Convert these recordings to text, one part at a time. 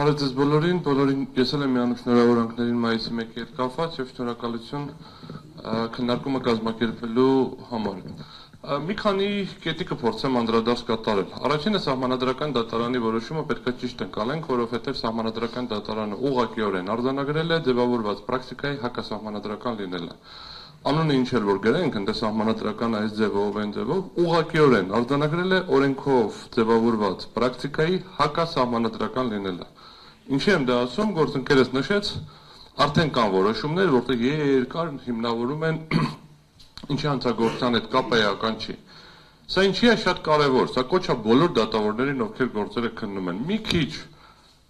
Բարև ձեզ բոլորին, ես էլ եմ միանում շնորհավորանքներին մայիսի 1-ի հետ կապված եւ շնորհակալություն քննարկումը կազմակերպելու համար։ Մի քանի կետի կփորձեմ անդրադարձ կատարել։ Առաջինը սահմանադրական դատարանի որոշումը պետք է ճիշտ ընկալենք, որովհետեւ սահմանադրական դատարանը ուղղակիորեն արձանագրել է ձևավորված պրակտիկայի հակասահմանադրական լինելը։ Անունը ինչ էլ որ գրենք, ընդ սահմանադրական այս ձևով, այն ձևով, ուղղակիորեն արձանագրել է օրենքով ձևավորված պրակտիկայի հակասահմանադրական լինելը։ Ինչի եմ դա ասում, գործընկերս նշեց, արդեն կան որոշումներ, որտեղ երկար հիմնավորում են ինչի հանցագործության հետ կապը էական չի։ Սա ինչի է շատ կարևոր, սա կոչ է բոլոր դատավորներին, ովքեր գործերը քննում են։ Մի քիչ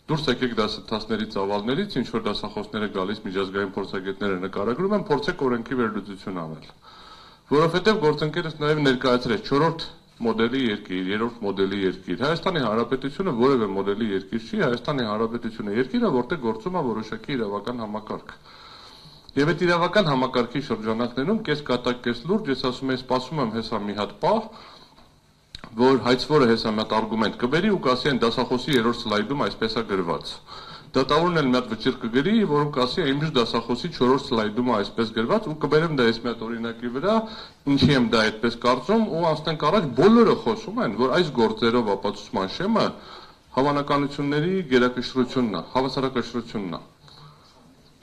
դուրս եկեք դասընթացների ծավալներից, ինչ որ դասախոսները գալիս միջազգային փորձագետները նկարագրում են, փորձեք օրենքի վերլուծություն անել։ Որովհետև գործընկերս նաև ներկայացրեց 4-րդ մոդելի երկիր, 3-րդ մոդելի երկիր։ Հայաստանի Հանրապետությունը որևէ մոդելի երկիր չի, Հայաստանի Հանրապետությունը երկիր է, որտեղ գործում է որոշակի իրավական համակարգ։ Եվ այդ իրավական համակարգի շրջանակներում կես կատակ, կես լուրջ, ես ասում եմ, սպասում եմ հեսա մի հատ պահ, որ հայցվորը հեսա մի հատ արգումենտ կբերի ու կասի այն դասախոսի 3-րդ սլայդում այսպես է գրված։ Դատավորն էլ մի հատ վճիռ կգրի, որում կասի այնպես դասախոսի 4-րդ սլայդում է այսպես գրված ու կբերեմ դա այս մի հատ օրինակի վրա, ինչի եմ դա այդպես կարծում ու անցնենք առաջ, բոլորը խոսում են, որ այս գործերով ապացուցման շեմը հավանականությունների գերակշռությունն է, հավասարակշռությունն է։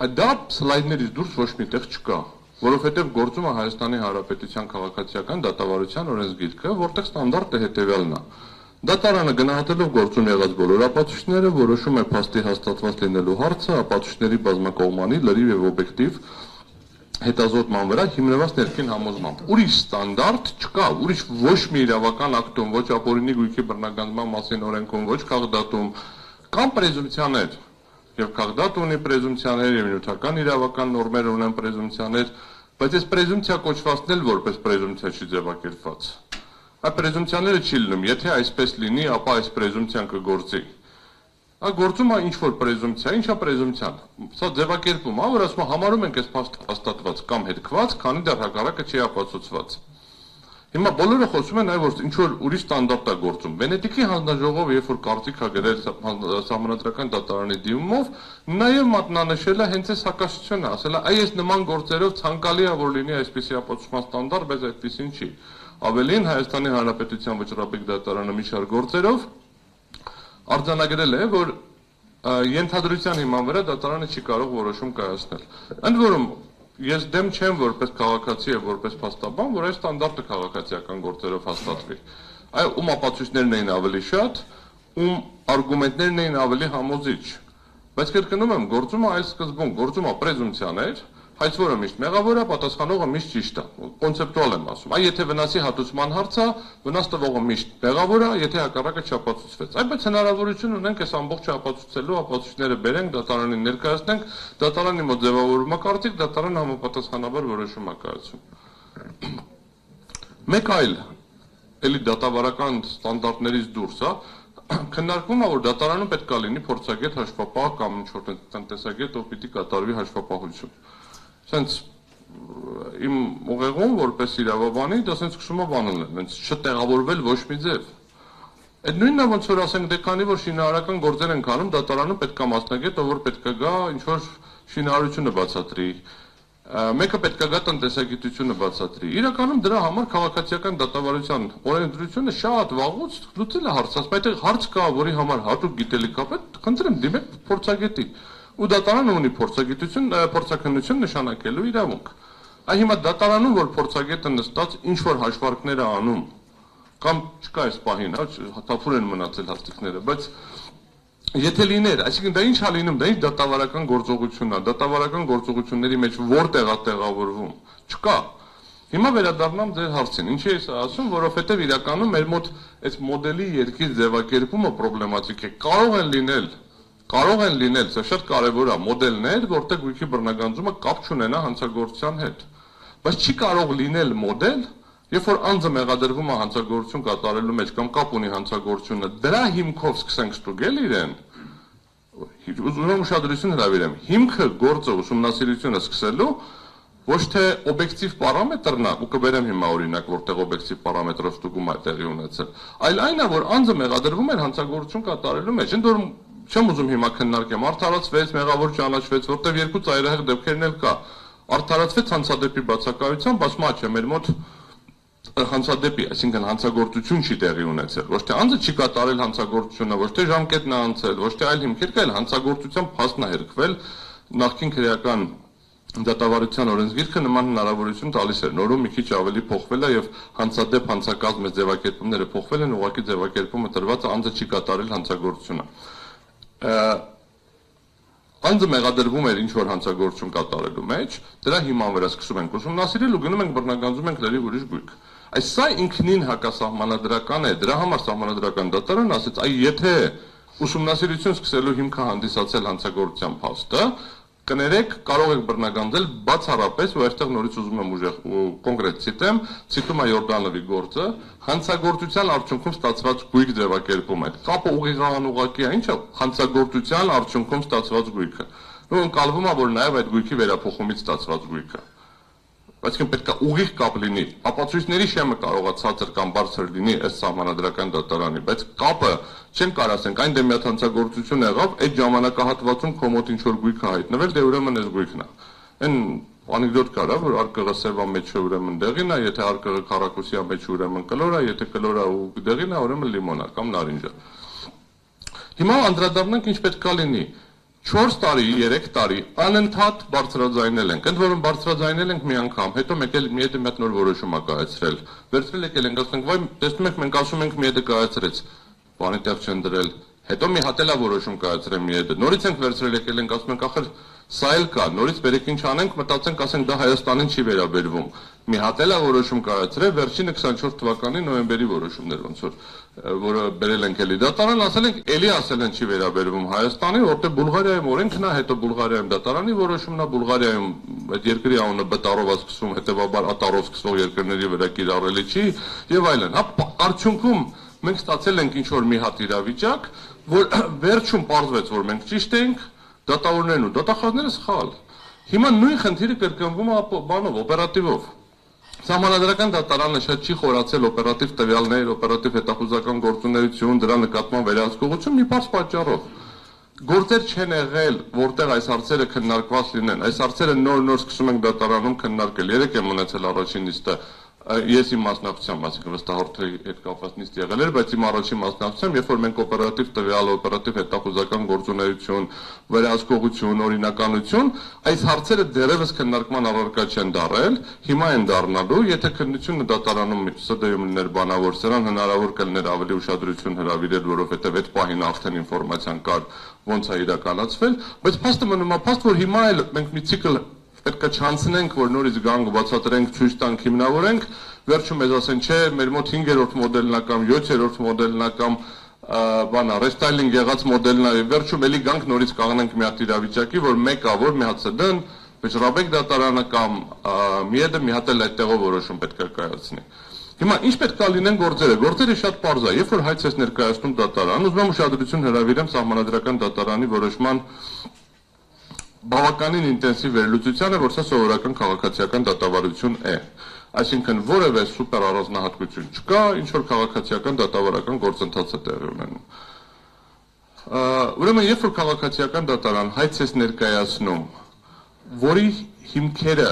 Այդ դա սլայդներից դուրս ոչ մի տեղ չկա, որովհետև գործում է Հայաստանի Հանրապետության քաղաքացիական դատավարության օրենսգիրքը, որտեղ ստանդարտը հետևյալն է։ Դատարանը գնահատելով գործում եղած բոլոր ապացույցները, որոշում է փաստի հաստատված լինելու հարցը ապացույցների բազմակողմանի, լրիվ եւ օբյեկտիվ հետազոտման վրա հիմնված ներքին համոզմամբ։ Ուրիշ ստանդարտ չկա, ուրիշ ոչ մի իրավական ակտում, ոչ ապօրինի գույքի բռնագանձման մասին օրենքում, ոչ քաղաքդատում կան պրեզումպցիաներ, եւ քաղաքդատ ունի պրեզումպցիաներ, եւ նյութական իրավական նորմեր ունեն պրեզումպցիաներ, բայց այս պրեզումպցիա կոչվածն էլ որպես պրեզումպցիա չի ձևակերպված։ Այդ պրեզումպցիաները չի լինում, եթե այսպես լինի, ապա այս պրեզումպցիան կգործի։ Գործում է ինչ-որ պրեզումպցիա, ինչ է պրեզումպցիան։ Սա ձևակերպում է, որ ասում է համարում ենք այս փաստը հաստատված կամ հետքված, քանի դեռ հակառակը չի ապացուցված։ Հիմա բոլորը խոսում են այ որ ինչ-որ ուրիշ ստանդարտ է գործում։ Վենետիկի հանձնաժողովը երբ որ կարծիք է գրել սահմանադրական դատարանի դիմումով, նաև մատնանշել է հենց այս հակասությունը, ասել է այ այս նման գործերով ցանկալի է որ լինի այսպիսի ապացուցման ստանդարտ, բայց այդպեսին չի։ Ավելին Հայաստանի Հանրապետության վճռաբեկ դատարանը մի շարք գործերով արձանագրել է, որ ենթադրության հիման վրա դատարանը չի կարող որոշում կայացնել։ Ընդ որում ես դեմ չեմ որպես քաղաքացի եւ որպես փաստաբան, որ այս ստանդարտը քաղաքացիական գործերով հաստատվի։ Այ ում ապացույցներն էին ավելի շատ, ում արգումենտներն էին ավելի համոզիչ։ Բայց կրկնում եմ, գործում է այլ սկզբում, գործում է պրեզումպցիաներ, հայցվորը միշտ մեղավոր է, պատասխանողը միշտ ճիշտ է։ Կոնցեպտուալ եմ ասում։ Այ եթե վնասի հատուցման հարց է, վնաս տվողը միշտ մեղավոր է, եթե հակառակը չապացուցվեց։ Այ բայց հնարավորություն ունենք այս ամբողջը ապացուցելու, ապացույցները բերենք, դատարանին ներկայացնենք, դատարանի մոտ ձևավորում է կարծիք, դատարանը համապատասխանաբար որոշում է կայացում։ Մեկ այլ էլի դատավարական ստանդարտներից դուրս է, քննարկվում է, որ դատարանում պետք է լինի փորձագետ հաշվապահ կամ ինչ-որ տնտեսագետ, ով պիտի կատարվի հաշվապահություն։ Սենց իմ ուղեղում որպես իրավաբանի դա սենց սկսում է բանել, հենց չտեղավորվել ոչ մի ձև։ Այդ նույնն է ոնց որ ասենք դե քանի որ շինարարական գործեր են անում, դատարանում պետք է մասնագետ, ով որ պետք է գա ինչ-որ շինարարությունը բացատրի, մեկը պետք է գա տնտեսագիտությունը բացատրի։ Իրականում դրա համար քաղաքացիական դատավարության օրենսդրությունը շատ վաղուց լուծել է հարցը, բայց այդտեղ հարց կա, որի համար հատուկ գիտելիք կա, խնդրեմ դիմեք փորձագետի։ Ու դատարանը ունի փորձաքննություն նշանակելու իրավունք։ Այ հիմա դատարանում որ փորձագետը նստած ինչ որ հաշվարկներ է անում, կամ չկա այս պահին, թափուր են մնացել հաստիկները, բայց եթե լիներ, այսինքն դա ինչ է լինում, դա ինչ դատավարական գործողությունն է, դատավարական գործողությունների մեջ որտեղ է տեղավորվում, չկա։ Հիմա վերադառնամ ձեր հարցին, ինչի ես ասում, որովհետև իրականում մեր մոտ այս մոդելի երկիր ձևակերպումը պրոբլեմատիկ է, կարող են լինել, սա շատ կարևոր է, մոդելներ, որտեղ գույքի բռնագանձումը կապ չունենա հանցագործության հետ, բայց չի կարող լինել մոդել, երբ որ անձը մեղադրվում է հանցագործություն կատարելու մեջ կամ կապ ունի հանցագործությունը, դրա հիմքով սկսենք ստուգել իրեն, ուզում ուշադրություն հրավիրեմ, հիմքը գործը ուսումնասիրությունը սկսելու ոչ թե օբյեկտիվ պարամետրն է, ու կբերեմ հիմա օրինակ, որտեղ օբյեկտիվ պարամետրով ստուգում է տեղի ունեցել, այլ այն է, որ անձը մեղադրվում էր հանցագործություն կատարելու մեջ, ընդ որում չեմ ուզում հիմա քննարկեմ, արդարացվեց, մեղավոր ճանաչվեց, որտեղ երկու ծայրահեղ դեպքերն էլ կա։ Արդարացվեց հանցադեպի բացակայությամբ, ասում ա, չէ, մեր մոտ հանցադեպի, այսինքն հանցագործություն չի տեղի ունեցել, ոչ թե անձը չի կատարել հանցագործությունը, ոչ թե ժամկետն է անցել, ոչ թե այլ հիմքեր կա, այլ հանցագործությամբ փաստն է հերքվել, նախկին քրեական դատավարության օրենսգիրքը նման հնարավորություն տալիս էր, նորում մի քիչ ավելի փոխվել է եւ հանցադեպ հանցակազմ այս ձևակերպումները փոխվել են, ուղղակի ձևակերպումը տրված է անձը չի կատարել հանցագործությունը։ Անձը մեղադրվում էր ինչ-որ հանցագործություն կատարելու մեջ, դրա հիման վրա սկսում ենք ուսումնասիրել ու գնում ենք բռնագանձում ենք լրիվ ուրիշ գույք։ Այս սա ինքնին հակասահմանադրական է, դրա համար սահմանադրական դատարանն ասեց, այ եթե ուսումնասիրություն սկսելու հիմքը հանդիսացել հանցագործության փաստը, կներեք, կարող եք բռնագանձել բացառապես, ու այստեղ նորից ուզում եմ ուժեղ կոնկրետ ցիտում է Յորդանովի գործը, հանցագործության արդյունքում ստացված գույք ձևակերպում է։ Կապը ուղիղ-անուղղակի է, ինչ է հանցագործության արդյունքում ստացված գույքը։ Ու ընկալվում է, որ նաև այդ գույքի վերափոխումից ստացված գույքը։ Այսինքն պետք է ուղիղ կապ լինի։ Ապացույցների շեմը կարող է ցածր կամ բարձր լինի ըստ սահմանադրական դատարանի, բայց կապը չեն կարող ասենք այն դեմ հանցագործություն եղավ, այդ ժամանակահատվածում քո մոտ ինչ որ գույք է հայտնվել, դե ուրեմն այս գույքն է։ Այն անեկդոտ կա, որ արկղը սևա մեջ է, ուրեմն դեղին է, եթե արկղը քառակուսիա մեջ է, ուրեմն կլոր է, եթե կլոր է ու դեղին է, ուրեմն լիմոն է կամ նարինջ է։ Հիմա անդրադառնանք ինչ պետք է լինի։ 4 տարի, 3 տարի անընդհատ բարձրաձայնել ենք, ընդ որում բարձրաձայնել ենք մի անգամ, հետո մեկ էլ մի հետ նոր որոշում ա կայացրել։ Վերցրել եկել ենք, ասենք, վայ, տեսնում եք, մենք ասում ենք մի հետ կայացրեց, բանի տեղ չեն դրել, հետո մի հատ էլ որոշում կայացրել մի հետ։ Նորից ենք վերցրել եկել ենք, ասում ենք, ախր սա էլ կա, նորից բերեք ինչ անենք, մտածենք, ասենք դա Հայաստանին չի վերաբերվում։ Մի հատ էլ որոշում կայացրել, վերջինը 24 թվականի նոյեմբերի որոշումն էր ոնց որը բերել ենք էլի դատարան, ասել ենք էլի ասել են չի վերաբերվում Հայաստանի, որտեղ Բուլղարիայում օրենքն է, հետո Բուլղարիայում դատարանի որոշումն է, Բուլղարիայում այդ երկրի անունը բտարով է սկսվում, հետեւաբար ատարով սկսող երկրների վրա կիրառելի չի եւ այլն։ Հա արդյունքում մենք ստացել ենք ինչ որ մի հատ իրավիճակ, որ վերջում պարզվեց, որ մենք ճիշտ ենք, դատավորներն ու դատախազները սխալ։ Հիմա նույն խնդիրը կրկնվում է բանով, օպերատիվով։ Սահմանադրական դատարանը շատ չի խորացել օպերատիվ տվյալներ, օպերատիվ հետախուզական գործունեություն, դրա նկատմամբ վերահսկողություն մի բարձ պատճառով։ Գործեր չեն եղել, որտեղ այս հարցերը քննարկված լինեն։ Այս հարցերը նոր-նոր սկսում ենք դատարանում քննարկել։ Երեք եմ ունեցել առաջին նիստը, ես իմ մասնակցությամբ, այսինքն վստահորդի հետ կապված նիստ եղել էր, բայց իմ առաջին մասնակցությամբ, երբ որ մենք օպերատիվ տվյալ, օպերատիվ հետախուզական գործունեություն, վերահսկողություն, օրինականություն, այս հարցերը դեռևս քննարկման առարկա չեն դարել, հիմա են դառնալու, եթե քննությունը դատարանում ՍԴ-ում լիներ բանավոր սրան, հնարավոր կլիներ ավելի ուշադրություն հրավիրել, որովհետև այդ պահին արդեն ինֆորմացիան կար, ոնց է իրականացվել, բայց փաստը մնում է փաստ, որ հիմա էլ մենք մի ցիկլ պետք է չանցնենք, որ նորից գանք բացատրենք, ցույց տանք, հիմնավորենք, վերջում մեզ ասեն, չէ, մեր մոտ 5-րդ մոդելն է կամ 7-րդ մոդելն է կամ բանա, ռեստայլինգ եղած մոդելն է, վերջում էլի գանք նորից կանգնենք մի հատ իրավիճակի, որ մեկը, որ մի հատ ՍԴ-ն, Վճռաբեկ դատարանը կամ ՄԻԵԴ-ը մի հատ էլ այդտեղով որոշում պետք է կայացնի։ Հիմա ինչ պետք է լինեն գործերը։ Գործերը շատ պարզ է, երբ որ հայց ես ներկայացնում դատարան, ուզում եմ ուշադրություն հրավիրեմ սահմանադրական դատարանի որոշման բավականին ինտենսիվ վերլուծությանը, որ սա սովորական քաղաքացիական դատավարություն է։ Այսինքն որևէ սուպեր առանձնահատկություն չկա, ինչ որ քաղաքացիական դատավարական գործընթաց է տեղի ունենում։ Ուրեմն երբ որ քաղաքացիական դատարան հայց ես ներկայացնում, որի հիմքերը,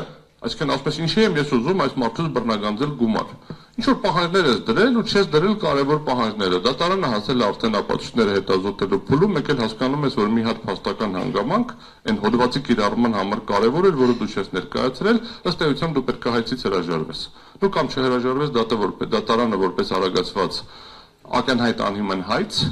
այսինքն ասես ինչի եմ ես ուզում այս մարդուց բռնագանձել գումար։ Ինչ որ պահանջներ ես դրել ու չես դրել կարևոր պահանջները։ Դատարանը հասել է արդեն ապացույցները հետազոտելու փուլում, մեկ էլ հասկանում ես, որ մի հատ փաստական հանգամանք այն հոդվածի կիրառման համար կարևոր էր, որը դու չես ներկայացրել, ըստ էության դու պետք է հայցից հրաժարվես։ Դու կամ չհրաժարվես, դատարանը որպես արագացված ակնհայտ անհիմն հայց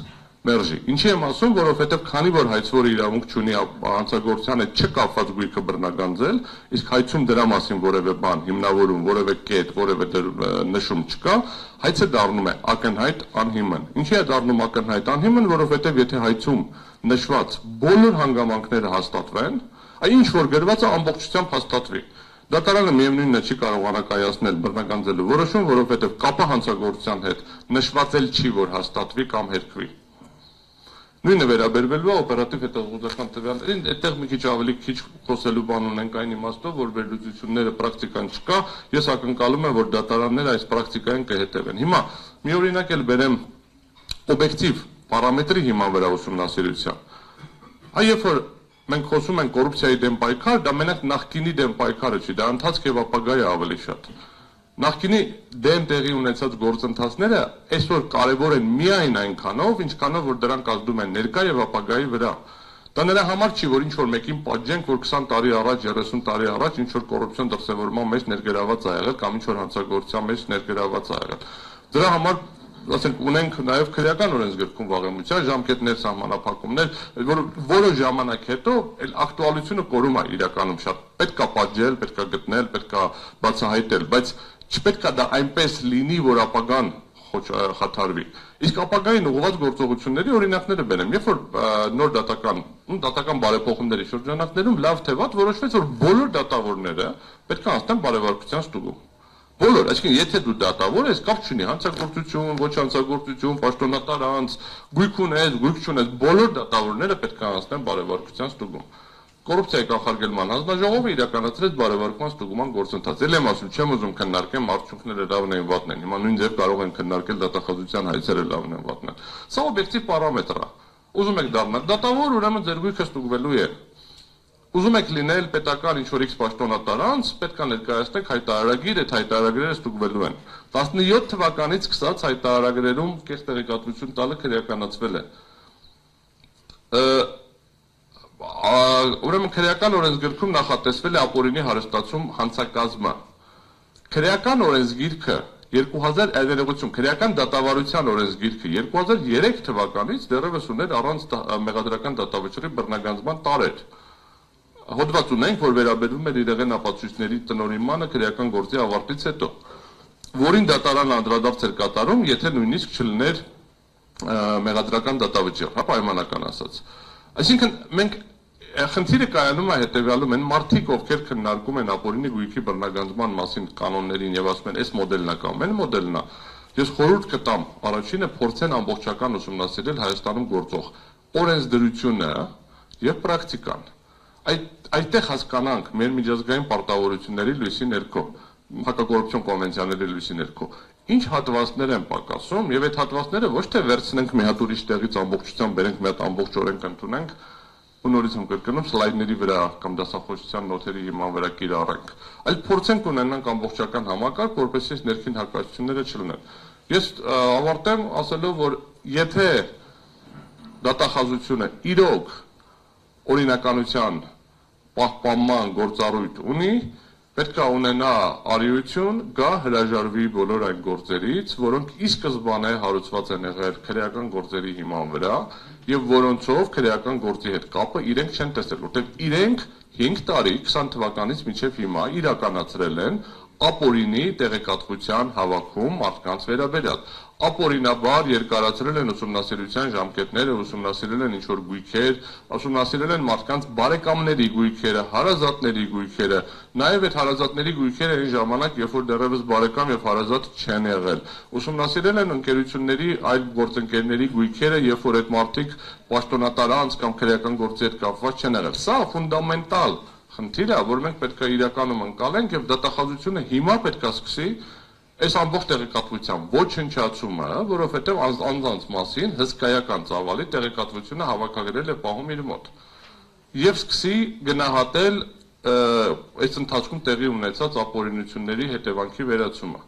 մերժի։ Ինչի եմ ասում, որովհետև քանի որ հայցվորը իրավունք չունի հանցագործության հետ չկապված գույքը բռնագանձել, իսկ հայցում դրա մասին որևէ բան, հիմնավորում, որևէ կետ, որևէ նշում չկա, հայցը դառնում է ակնհայտ անհիմն։ Ինչի է դառնում ակնհայտ անհիմն, որովհետև եթե հայցում նշված բոլոր հանգամանքները հաստատվեն, այն ինչ որ գրված է ամբողջությամբ հաստատվի։ Դատարանը միևնույնն է չի կարողանա կայացնել բռնագանձելու որոշում, որովհետև կապը հանցագործության հետ նշված էլ չի, որ հաստատվի կամ հերքվի։ Նույնը վերաբերվելու է օպերատիվ հետազոտական տվյալներին, այդտեղ մի քիչ ավելի քիչ խոսելու բան ունենք այն իմաստով, որ վերլուծությունները պրակտիկան չկա, ես ակնկալում եմ, որ դատարանները այս պրակտիկային կհետևեն։ Հիմա մի օրինակ էլ բերեմ օբյեկտիվ պարամետրի հիման վրա ուսումնասիրության։ Երբ որ մենք խոսում ենք կոռուպցիայի դեմ պայքար, դա մենակ նախկինի դեմ պայքարը չի, դա ընթացք եւ ապագայի ավելի շատ։ Նախկինի դեմ տեղի ունեցած գործընթացները այսօր կարևոր են միայն այնքանով, ինչքանով որ դրանք ազդում են ներկա եւ ապագայի վրա։ Դա նրա համար չի, որ ինչ-որ մեկին պատժենք, որ 20 տարի առաջ, 30 տարի առաջ ինչ-որ կոռուպցիոն դրսևորման մեջ ներգրաված ա եղել կամ ինչ-որ հանցագործության մեջ ներգրաված ա եղել։ Դրա համար ասենք ունենք նաև քրեական օրենսգրքում վաղեմության ժամկետներ, սահմանափակումներ, որ որոշ ժամանակ հետո այլ ակտուալությունը կորում է իրականում շատ։ Պետք է պատժել, պետք է գտնել, պետք է բացահայտել, բայց չպետք է դա այնպես լինի, որ ապագան խաթարվի։ Իսկ ապագային ուղղված գործողությունների օրինակները բերեմ, երբ որ նոր դատական բարեփոխումների շրջանակներում լավ թե վատ որոշվեց, որ բոլոր դատավորները պետք է անցնեն բարեվարկության ստուգում։ Բոլոր, այսինքն եթե դու դատավոր ես, կապ չունի հանցագործություն, ոչ հանցագործություն, պաշտոնատար անձ, գույք ունես, գույք չունես, բոլոր դատավորները պետք է անցնեն բարեվարկության ստուգում։ Կոռուպցիայի կանխարգելման հանձնաժողովը իրականացրեց բարեվարկման ստուգման գործընթաց։ Էլ եմ ասում, չեմ ուզում քննարկեմ արդյունքները լավն են վատն են։ Հիմա նույն ձև կարող են քննարկել դատախազության հայցերը լավն են վատն են։ Սա օբյեկտիվ պարամետր է։ Ուզում եք դառնալ դատավոր, ուրեմն ձեր գույքը ստուգվելու է։ Ուզում եք լինել պետական ինչ-որ X պաշտոնատար անձ, պետք է ներկայացնեք հայտարարագիր, այդ հայտարարագրերը ստուգվելու են։ 17 թվականից սկսած հայտարարագրերում կեղծ տեղեկատվություն տալը քրեականացվել է։ Ուրեմն քրեական օրենսգրքում նախատեսվել է ապօրինի հարստացում հանցակազմը։ Քրեական օրենսգիրքը 2000 քրեական դատավարության օրենսգիրքը 2003 թվականից դեռևս ուներ առանց մեղադրական դատավճռի բռնագանձման տարեր։ Հոդված ունենք, որ վերաբերվում էր իրեղեն ապացույցների տնօրինմանը քրեական գործի ավարտից հետո, որին դատարանը անդրադարձ էր կատարում, եթե նույնիսկ չլիներ մեղադրական դատավճիռ, հա պայմանական ասած։ Այսինքն մենք խնդիրը կայանում է հետևյալում են մարդիկ, ովքեր քննարկում են ապօրինի գույքի բռնագանձման մասին կանոններին եւ ասում են, այս մոդելն է կամ այն մոդելն է, ես խորհուրդ կտամ առաջինը փորձեն ամբողջական ուսումնասիրել Հայաստանում գործող օրենսդրությունը եւ պրակտիկան։ Այդտեղ հասկանանք մեր միջազգային պարտավորությունների լույսի ներքո, հակակոռուպցիոն կոնվենցիաների լույսի ներքո, ինչ հատվածներ են պակասում եւ այդ հատվածները ոչ թե վերցնենք մի հատ ուրիշ տեղից ամբողջությամբ բերենք, մի հատ ամբողջ օրենք ընդունենք, ու նորից եմ կրկնում սլայդների վրա կամ դասախոսության նոթերի հիման վրա կիրառենք, այլ փորձենք ունենանք ամբողջական համակարգ, որպեսզի ներքին հակասությունները չլինեն։ Ես ավարտեմ ասելով, որ եթե դատախազությունը իրոք օրինականության պահպանման գործառույթ ունի, պետք է ունենա արիություն, գա հրաժարվի բոլոր այն գործերից, որոնք ի սկզբանե հարուցված են եղել քրեական գործերի հիման վրա եւ որոնցով քրեական գործի հետ կապը իրենք չեն տեսել, որտեղ իրենք 5 տարի 20 թվականից մինչեւ հիմա իրականացրել են ապօրինի տեղեկատվության հավաքում մարդկանց վերաբերյալ։ Ապօրինաբար երկարացրել են ուսումնասիրության ժամկետները, ուսումնասիրել են ինչ-որ գույքեր, ուսումնասիրել են մարդկանց բարեկամների գույքերը, հարազատների գույքերը, նաև այդ հարազատների գույքերը այն ժամանակ, երբ որ դեռևս բարեկամ եւ հարազատ չեն եղել։ Ուսումնասիրել են ընկերությունների այլ գործընկերների գույքերը, երբ որ այդ մարդիկ պաշտոնատար անձ կամ քրեական գործի հետ կապված չեն եղել։ Սա ֆունդամենտալ խնդիր է, որ մենք պետք է իրականում ընկալենք եւ դատախազությունը հիմա պետք է սկսի այս ամբողջ տեղեկատվության ոչնչացումը, որովհետեւ անձանց մասին հսկայական ծավալի տեղեկատվությունը հավաքագրել է պահում իր մոտ եւ սկսի գնահատել այս ընթացքում տեղի ունեցած ապօրինությունների հետևանքի վերացումը։